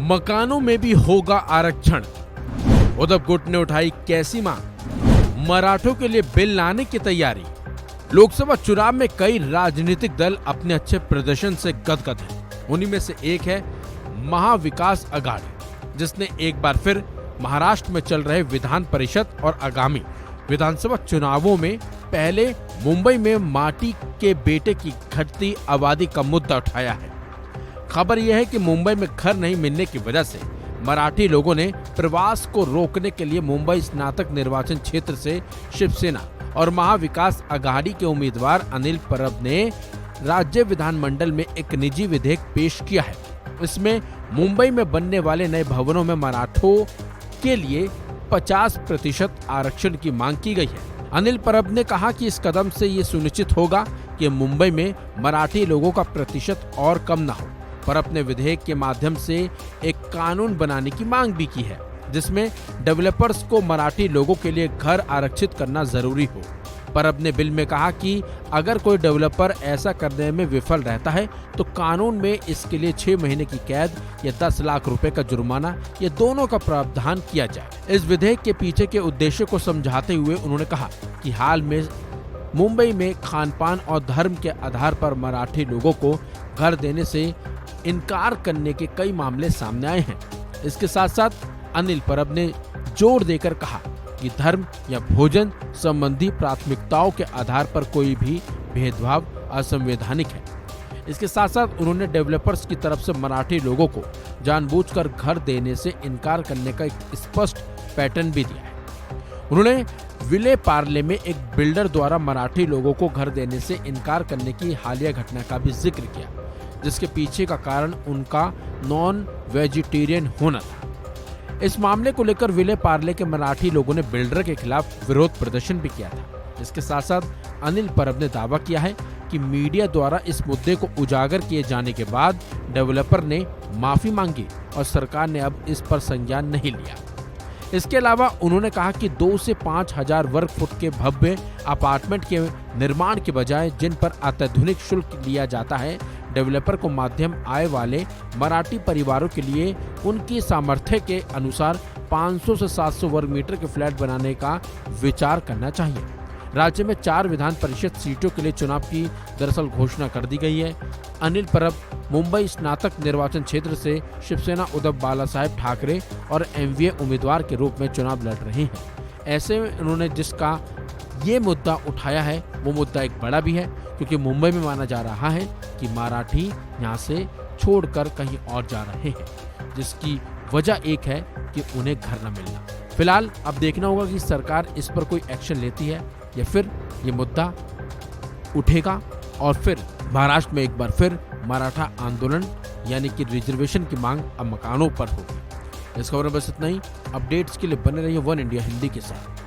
मकानों में भी होगा आरक्षण। उद्धव गुट ने उठाई कैसी मांग, मराठों के लिए बिल लाने की तैयारी। लोकसभा चुनाव में कई राजनीतिक दल अपने अच्छे प्रदर्शन से गदगद हैं। उन्हीं में से एक है महाविकास अघाड़ी, जिसने एक बार फिर महाराष्ट्र में चल रहे विधान परिषद और आगामी विधानसभा चुनावों में पहले मुंबई में माटी के बेटे की घटती आबादी का मुद्दा उठाया है। खबर यह है कि मुंबई में घर नहीं मिलने की वजह से मराठी लोगों ने प्रवास को रोकने के लिए मुंबई स्नातक निर्वाचन क्षेत्र से शिवसेना और महाविकास अघाड़ी के उम्मीदवार अनिल परब ने राज्य विधानमंडल में एक निजी विधेयक पेश किया है। इसमें मुंबई में बनने वाले नए भवनों में मराठों के लिए 50% आरक्षण की मांग की गई है। अनिल परब ने कहा कि इस कदम से ये सुनिश्चित होगा कि मुंबई में मराठी लोगों का प्रतिशत और कम न हो। परब ने विधेयक के माध्यम से एक कानून बनाने की मांग भी की है, जिसमें डेवलपर्स को मराठी लोगों के लिए घर आरक्षित करना जरूरी हो। परब ने बिल में कहा कि अगर कोई डेवलपर ऐसा करने में विफल रहता है तो कानून में इसके लिए 6 महीने की कैद या 10 लाख रुपए का जुर्माना, ये दोनों का प्रावधान किया जाए। इस विधेयक के पीछे के उद्देश्य को समझाते हुए उन्होंने कहा कि हाल में मुंबई में खानपान और धर्म के आधार पर मराठी लोगों को घर देने से इनकार करने के कई मामले सामने आए हैं। इसके साथ साथ अनिल परब ने जोर देकर कहा कि धर्म या भोजन संबंधी प्राथमिकताओं के आधार पर कोई भी भेदभाव असंवैधानिक है। इसके साथ साथ उन्होंने डेवलपर्स की तरफ से मराठी लोगों को जानबूझकर घर देने से इनकार करने का एक स्पष्ट पैटर्न भी दिया है। उन्होंने विले पार्ले में एक बिल्डर द्वारा मराठी लोगों को घर देने से इनकार करने की हालिया घटना का भी जिक्र किया, जिसके पीछे का कारण उनका नॉन वेजिटेरियन होना था। इस मामले को लेकर विले पार्ले के मराठी लोगों ने बिल्डर के खिलाफ विरोध प्रदर्शन भी किया था। इसके साथ साथ अनिल परब ने दावा किया है कि मीडिया द्वारा इस मुद्दे को उजागर किए जाने के बाद डेवलपर ने माफी मांगी और सरकार ने अब इस पर संज्ञान नहीं लिया। इसके अलावा उन्होंने कहा कि 2 से 5 हजार वर्ग फुट के भव्य अपार्टमेंट के निर्माण के बजाय जिन पर अत्याधुनिक शुल्क लिया जाता है, डेवलपर को मध्यम आय वाले मराठी परिवारों के लिए उनकी सामर्थ्य के अनुसार 500 से 700 वर्ग मीटर के फ्लैट बनाने का विचार करना चाहिए। राज्य में 4 विधान परिषद सीटों के लिए चुनाव की दरअसल घोषणा कर दी गई है। अनिल परब मुंबई स्नातक निर्वाचन क्षेत्र से शिवसेना उद्धव बालासाहेब ठाकरे और एमवीए उम्मीदवार के रूप में चुनाव लड़ रहे हैं। ऐसे में उन्होंने जिसका ये मुद्दा उठाया है वो मुद्दा एक बड़ा भी है, क्योंकि मुंबई में माना जा रहा है कि मराठी यहाँ से छोड़कर कहीं और जा रहे हैं, जिसकी वजह एक है कि उन्हें घर न मिलना। फिलहाल अब देखना होगा कि सरकार इस पर कोई एक्शन लेती है या फिर ये मुद्दा उठेगा और फिर महाराष्ट्र में एक बार फिर मराठा आंदोलन यानी कि रिजर्वेशन की मांग अब मकानों पर होगी। इस खबर में बस इतना ही। अपडेट्स के लिए बने रहिए वन इंडिया हिंदी के साथ।